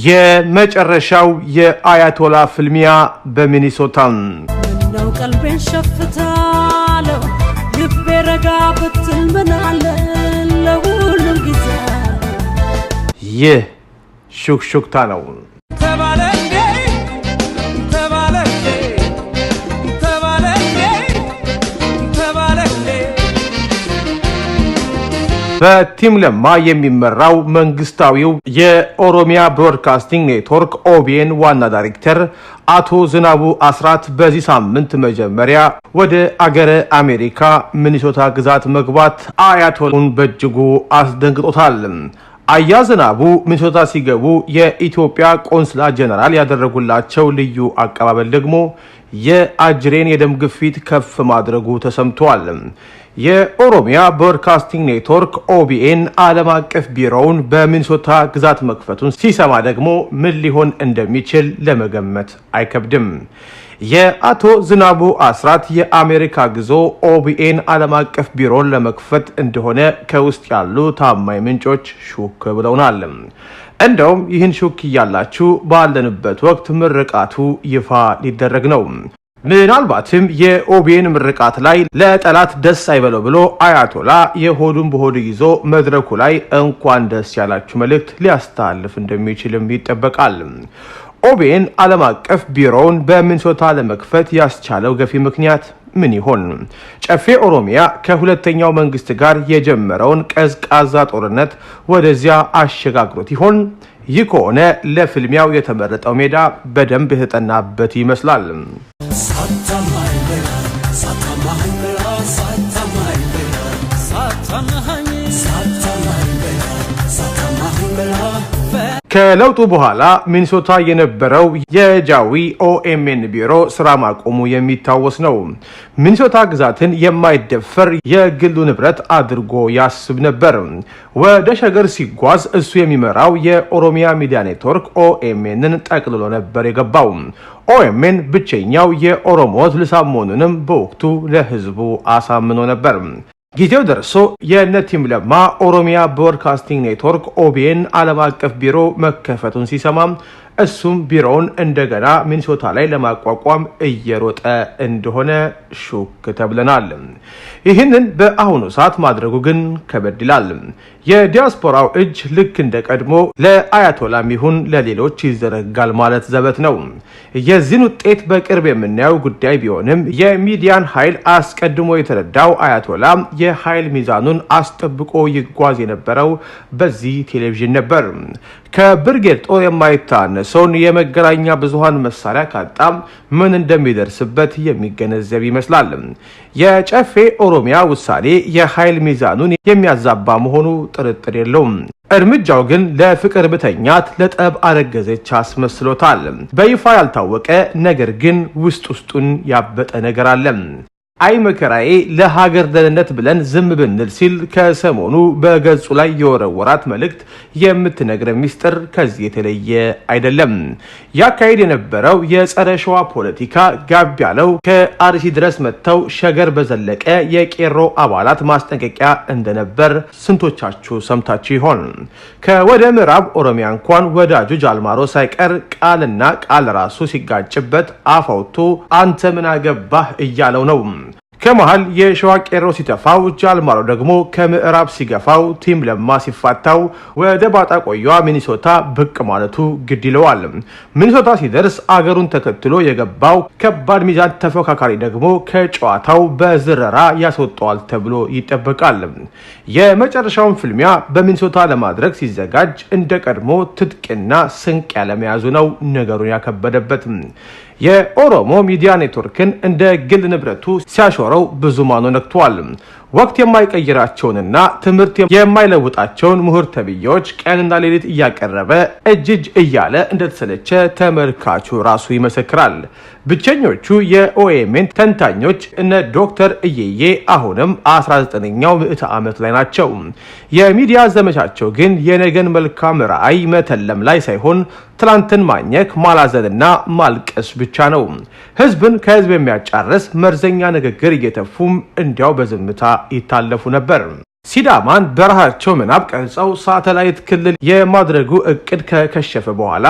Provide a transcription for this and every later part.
የመጨረሻው የአያቶላ ፍልሚያ በሚኒሶታ ነው ቀልቤን ሸፍታለው ልቤ ረጋ ብትል ምናለ ለሁሉም ጊዜ ይህ ሹክሹክታ ነው። በቲም ለማ የሚመራው መንግስታዊው የኦሮሚያ ብሮድካስቲንግ ኔትወርክ ኦቢኤን ዋና ዳይሬክተር አቶ ዝናቡ አስራት በዚህ ሳምንት መጀመሪያ ወደ አገረ አሜሪካ ሚኒሶታ ግዛት መግባት አያቶላን በእጅጉ አስደንግጦታል። አያ ዝናቡ ሚኒሶታ ሲገቡ የኢትዮጵያ ቆንስላ ጀነራል ያደረጉላቸው ልዩ አቀባበል ደግሞ የአጅሬን የደም ግፊት ከፍ ማድረጉ ተሰምቷል። የኦሮሚያ ብሮድካስቲንግ ኔትወርክ ኦቢኤን ዓለም አቀፍ ቢሮውን በሚኒሶታ ግዛት መክፈቱን ሲሰማ ደግሞ ምን ሊሆን እንደሚችል ለመገመት አይከብድም። የአቶ ዝናቡ አስራት የአሜሪካ ጉዞ ኦቢኤን ዓለም አቀፍ ቢሮን ለመክፈት እንደሆነ ከውስጥ ያሉ ታማኝ ምንጮች ሹክ ብለውናል። እንደውም ይህን ሹክ ያላችሁ ባለንበት ወቅት ምርቃቱ ይፋ ሊደረግ ነው። ምናልባትም የኦቢኤን ምርቃት ላይ ለጠላት ደስ አይበለው ብሎ አያቶላ የሆዱን በሆዱ ይዞ መድረኩ ላይ እንኳን ደስ ያላችሁ መልእክት ሊያስተላልፍ እንደሚችልም ይጠበቃል። ኦቢኤን ዓለም አቀፍ ቢሮውን በሚኒሶታ ለመክፈት ያስቻለው ገፊ ምክንያት ምን ይሆን? ጨፌ ኦሮሚያ ከሁለተኛው መንግስት ጋር የጀመረውን ቀዝቃዛ ጦርነት ወደዚያ አሸጋግሮት ይሆን? ይህ ከሆነ ለፍልሚያው የተመረጠው ሜዳ በደንብ የተጠናበት ይመስላል። ከለውጡ በኋላ ሚኒሶታ የነበረው የጃዊ ኦኤምኤን ቢሮ ስራ ማቆሙ የሚታወስ ነው። ሚኒሶታ ግዛትን የማይደፈር የግሉ ንብረት አድርጎ ያስብ ነበር። ወደ ሸገር ሲጓዝ እሱ የሚመራው የኦሮሚያ ሚዲያ ኔትወርክ ኦኤምኤንን ጠቅልሎ ነበር የገባው። ኦኤምኤን ብቸኛው የኦሮሞ ልሳን መሆኑንም በወቅቱ ለህዝቡ አሳምኖ ነበር። ጊዜው ደርሶ የቲም ለማ ኦሮሚያ ብሮድካስቲንግ ኔትወርክ ኦቢኤን ዓለም አቀፍ ቢሮ መከፈቱን ሲሰማ እሱም ቢሮውን እንደገና ሚኒሶታ ላይ ለማቋቋም እየሮጠ እንደሆነ ሹክ ተብለናል። ይህንን በአሁኑ ሰዓት ማድረጉ ግን ከበድ ይላል። የዲያስፖራው እጅ ልክ እንደ ቀድሞ ለአያቶላም ይሁን ለሌሎች ይዘረጋል ማለት ዘበት ነው። የዚህን ውጤት በቅርብ የምናየው ጉዳይ ቢሆንም የሚዲያን ኃይል አስቀድሞ የተረዳው አያቶላ የኃይል ሚዛኑን አስጠብቆ ይጓዝ የነበረው በዚህ ቴሌቪዥን ነበር። ከብርጌድ ጦር የማይታነሰውን የመገናኛ ብዙሃን መሳሪያ ካጣም ምን እንደሚደርስበት የሚገነዘብ ይመስላል። የጨፌ ኦሮሚያ ውሳኔ የኃይል ሚዛኑን የሚያዛባ መሆኑ ጥርጥር የለውም። እርምጃው ግን ለፍቅር ብተኛት ለጠብ አረገዘች አስመስሎታል። በይፋ ያልታወቀ ነገር ግን ውስጡን ያበጠ ነገር አለ። አይ መከራዬ ለሀገር ደህንነት ብለን ዝም ብንል ሲል ከሰሞኑ በገጹ ላይ የወረወራት መልእክት የምትነግረ ሚስጥር ከዚህ የተለየ አይደለም። ያካሄድ የነበረው የጸረ ሸዋ ፖለቲካ ጋብ ያለው ከአርሲ ድረስ መጥተው ሸገር በዘለቀ የቄሮ አባላት ማስጠንቀቂያ እንደነበር ስንቶቻችሁ ሰምታችሁ ይሆን? ከወደ ምዕራብ ኦሮሚያ እንኳን ወዳጁ ጃልማሮ ሳይቀር ቃልና ቃል ራሱ ሲጋጭበት አፋውቶ አንተ ምን አገባህ እያለው ነው። ከመሃል የሸዋ ቄሮ ሲተፋው ጃልማሮ ደግሞ ከምዕራብ ሲገፋው ቲም ለማ ሲፋታው ወደ ባጣ ቆዩዋ ሚኒሶታ ብቅ ማለቱ ግድ ይለዋል። ሚኒሶታ ሲደርስ አገሩን ተከትሎ የገባው ከባድ ሚዛን ተፎካካሪ ደግሞ ከጨዋታው በዝረራ ያስወጣዋል ተብሎ ይጠበቃል። የመጨረሻውን ፍልሚያ በሚኒሶታ ለማድረግ ሲዘጋጅ እንደ ቀድሞ ትጥቅና ስንቅ ያለመያዙ ነው ነገሩን ያከበደበት። የኦሮሞ ሚዲያ ኔትወርክን እንደ ግል ንብረቱ ሲያሾረው ብዙ ማኖ ነክቷል። ወቅት የማይቀይራቸውንና ትምህርት የማይለውጣቸውን ምሁር ተብዬዎች ቀንና ሌሊት እያቀረበ እጅ እያለ እንደተሰለቸ ተመልካቹ ራሱ ይመሰክራል። ብቸኞቹ የኦኤምኤን ተንታኞች እነ ዶክተር እየዬ አሁንም 19ኛው ምዕተ ዓመት ላይ ናቸው። የሚዲያ ዘመቻቸው ግን የነገን መልካም ራዕይ መተለም ላይ ሳይሆን ትላንትን ማኘክ ማላዘንና ማልቀስ ብቻ ነው። ህዝብን ከህዝብ የሚያጫርስ መርዘኛ ንግግር እየተፉም እንዲያው በዝምታ ይታለፉ ነበር። ሲዳማን በረሃቸው ምናብ ቀርጸው ሳተላይት ክልል የማድረጉ እቅድ ከከሸፈ በኋላ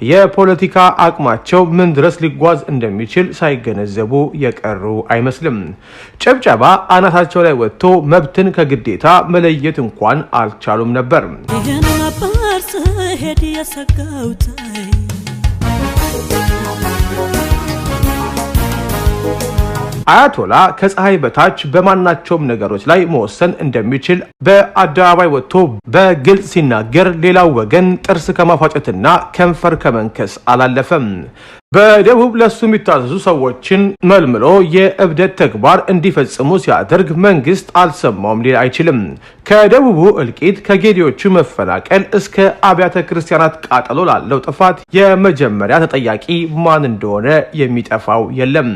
የፖለቲካ አቅማቸው ምን ድረስ ሊጓዝ እንደሚችል ሳይገነዘቡ የቀሩ አይመስልም። ጭብጨባ አናታቸው ላይ ወጥቶ መብትን ከግዴታ መለየት እንኳን አልቻሉም ነበር። ይህን ነበር ስሄድ የሰጋሁት አያቶላ ከፀሐይ በታች በማናቸውም ነገሮች ላይ መወሰን እንደሚችል በአደባባይ ወጥቶ በግልጽ ሲናገር ሌላው ወገን ጥርስ ከማፋጨትና ከንፈር ከመንከስ አላለፈም። በደቡብ ለሱ የሚታዘዙ ሰዎችን መልምሎ የእብደት ተግባር እንዲፈጽሙ ሲያደርግ መንግስት አልሰማውም ሊል አይችልም። ከደቡቡ እልቂት ከጌዲዮቹ መፈናቀል እስከ አብያተ ክርስቲያናት ቃጠሎ ላለው ጥፋት የመጀመሪያ ተጠያቂ ማን እንደሆነ የሚጠፋው የለም።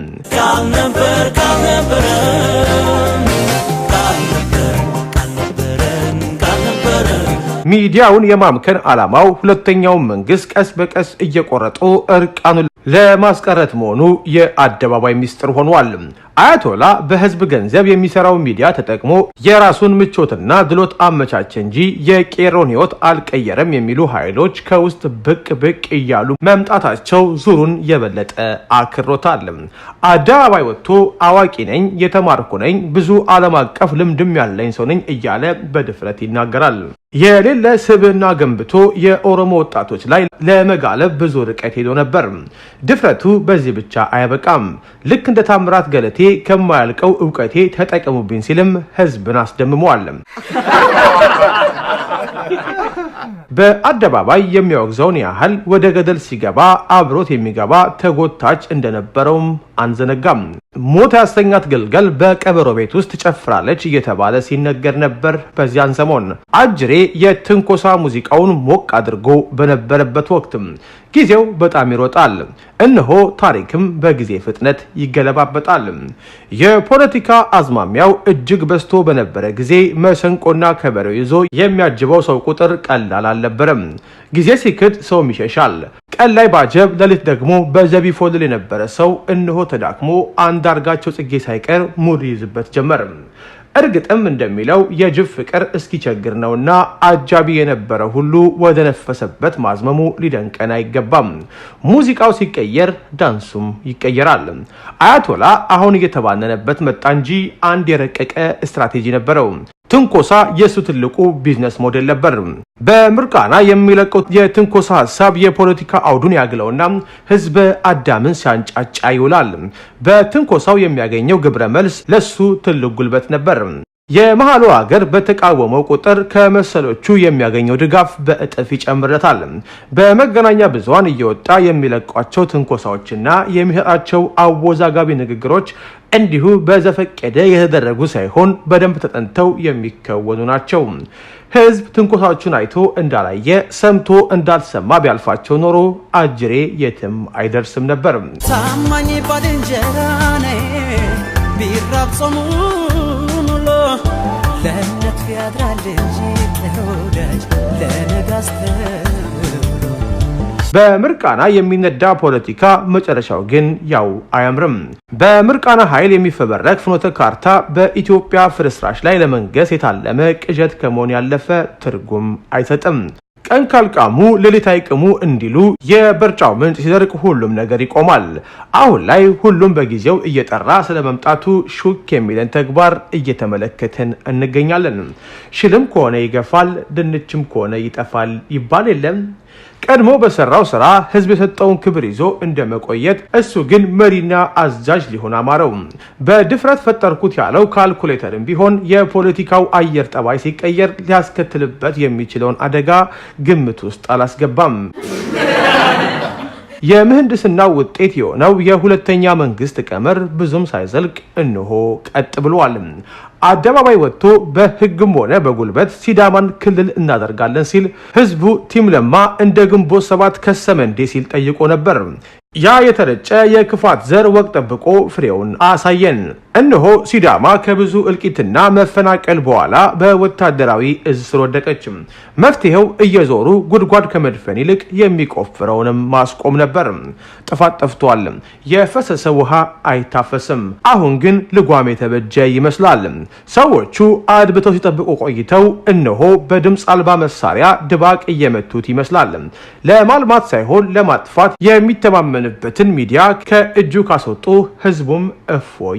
ሚዲያውን የማምከን ዓላማው ሁለተኛውን መንግስት ቀስ በቀስ እየቆረጡ እርቃኑን ለማስቀረት መሆኑ የአደባባይ ሚስጥር ሆኗል። አያቶላ በህዝብ ገንዘብ የሚሰራው ሚዲያ ተጠቅሞ የራሱን ምቾትና ድሎት አመቻቸ እንጂ የቄሮን ህይወት አልቀየረም የሚሉ ኃይሎች ከውስጥ ብቅ እያሉ መምጣታቸው ዙሩን የበለጠ አክሮታል። አደባባይ ወጥቶ አዋቂ ነኝ፣ የተማርኩ ነኝ፣ ብዙ ዓለም አቀፍ ልምድም ያለኝ ሰው ነኝ እያለ በድፍረት ይናገራል። የሌለ ስብዕና ገንብቶ የኦሮሞ ወጣቶች ላይ ለመጋለብ ብዙ ርቀት ሄዶ ነበር። ድፍረቱ በዚህ ብቻ አያበቃም። ልክ እንደ ታምራት ገለቴ ከማያልቀው ዕውቀቴ ተጠቀሙብኝ ሲልም ህዝብን አስደምሟል። በአደባባይ የሚያወግዘውን ያህል ወደ ገደል ሲገባ አብሮት የሚገባ ተጎታች እንደነበረውም አንዘነጋም። ሞት ያሰኛት ግልገል በቀበሮ ቤት ውስጥ ጨፍራለች እየተባለ ሲነገር ነበር። በዚያን ሰሞን አጅሬ የትንኮሳ ሙዚቃውን ሞቅ አድርጎ በነበረበት ወቅትም ጊዜው በጣም ይሮጣል። እነሆ ታሪክም በጊዜ ፍጥነት ይገለባበጣል። የፖለቲካ አዝማሚያው እጅግ በዝቶ በነበረ ጊዜ መሰንቆና ከበሮ ይዞ የሚያጅበው ሰው ቁጥር ቀላል አልነበረም። ጊዜ ሲክድ ሰውም ይሸሻል። ቀን ላይ ባጀብ ለሊት ደግሞ በዘቢ ፎልል የነበረ ሰው እነሆ ተዳክሞ አንዳርጋቸው ጽጌ ሳይቀር ሙድ ይዝበት ጀመር። እርግጥም እንደሚለው የጅብ ፍቅር እስኪቸግር ነውና አጃቢ የነበረ ሁሉ ወደ ነፈሰበት ማዝመሙ ሊደንቀን አይገባም። ሙዚቃው ሲቀየር ዳንሱም ይቀየራል። አያቶላ አሁን እየተባነነበት መጣ እንጂ አንድ የረቀቀ ስትራቴጂ ነበረው። ትንኮሳ የሱ ትልቁ ቢዝነስ ሞዴል ነበር። በምርቃና የሚለቀው የትንኮሳ ሐሳብ የፖለቲካ አውዱን ያግለውና ህዝብ አዳምን ሲያንጫጫ ይውላል። በትንኮሳው የሚያገኘው ግብረ መልስ ለሱ ትልቅ ጉልበት ነበር። የመሃሉ ሀገር በተቃወመው ቁጥር ከመሰሎቹ የሚያገኘው ድጋፍ በእጥፍ ይጨምረታል። በመገናኛ ብዙሃን እየወጣ የሚለቋቸው ትንኮሳዎችና የሚሰጣቸው አወዛጋቢ ንግግሮች እንዲሁ በዘፈቀደ የተደረጉ ሳይሆን በደንብ ተጠንተው የሚከወኑ ናቸው። ህዝብ ትንኮሳዎቹን አይቶ እንዳላየ ሰምቶ እንዳልሰማ ቢያልፋቸው ኖሮ አጅሬ የትም አይደርስም ነበር። ታማኝ ባልንጀራ ነኝ ቢራብ ጾሙን ለእነት ያድራል እንጂ ለወዳጅ ለነጋስተ በምርቃና የሚነዳ ፖለቲካ መጨረሻው ግን ያው አያምርም። በምርቃና ኃይል የሚፈበረክ ፍኖተ ካርታ በኢትዮጵያ ፍርስራሽ ላይ ለመንገስ የታለመ ቅዠት ከመሆን ያለፈ ትርጉም አይሰጥም። ቀን ካልቃሙ ሌሊት አይቅሙ እንዲሉ የበርጫው ምንጭ ሲደርቅ ሁሉም ነገር ይቆማል። አሁን ላይ ሁሉም በጊዜው እየጠራ ስለመምጣቱ ሹክ የሚለን ተግባር እየተመለከተን እንገኛለን። ሽልም ከሆነ ይገፋል፣ ድንችም ከሆነ ይጠፋል ይባል የለም። ቀድሞ በሰራው ስራ ህዝብ የሰጠውን ክብር ይዞ እንደመቆየት እሱ ግን መሪና አዛዥ ሊሆን አማረው። በድፍረት ፈጠርኩት ያለው ካልኩሌተርም ቢሆን የፖለቲካው አየር ጠባይ ሲቀየር ሊያስከትልበት የሚችለውን አደጋ ግምት ውስጥ አላስገባም። የምህንድስና ውጤት የሆነው የሁለተኛ መንግስት ቀመር ብዙም ሳይዘልቅ እንሆ ቀጥ ብሏል። አደባባይ ወጥቶ በህግም ሆነ በጉልበት ሲዳማን ክልል እናደርጋለን ሲል ህዝቡ ቲም ለማ እንደ ግንቦት ሰባት ከሰመ እንዴ ሲል ጠይቆ ነበር። ያ የተረጨ የክፋት ዘር ወቅ ጠብቆ ፍሬውን አሳየን። እነሆ ሲዳማ ከብዙ እልቂትና መፈናቀል በኋላ በወታደራዊ እዝ ስር ወደቀች። መፍትሄው እየዞሩ ጉድጓድ ከመድፈን ይልቅ የሚቆፍረውንም ማስቆም ነበር። ጥፋት ጠፍቷል። የፈሰሰ ውሃ አይታፈስም። አሁን ግን ልጓም የተበጀ ይመስላል። ሰዎቹ አድብተው ሲጠብቁ ቆይተው እነሆ በድምፅ አልባ መሳሪያ ድባቅ እየመቱት ይመስላል። ለማልማት ሳይሆን ለማጥፋት የሚተማመንበትን ሚዲያ ከእጁ ካስወጡ ህዝቡም እፎይ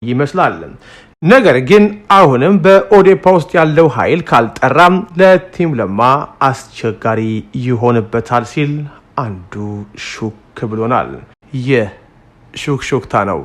ይመስላል። ነገር ግን አሁንም በኦዴፓ ውስጥ ያለው ኃይል ካልጠራም ለቲም ለማ አስቸጋሪ ይሆንበታል ሲል አንዱ ሹክ ብሎናል። ይህ ሹክሹክታ ነው።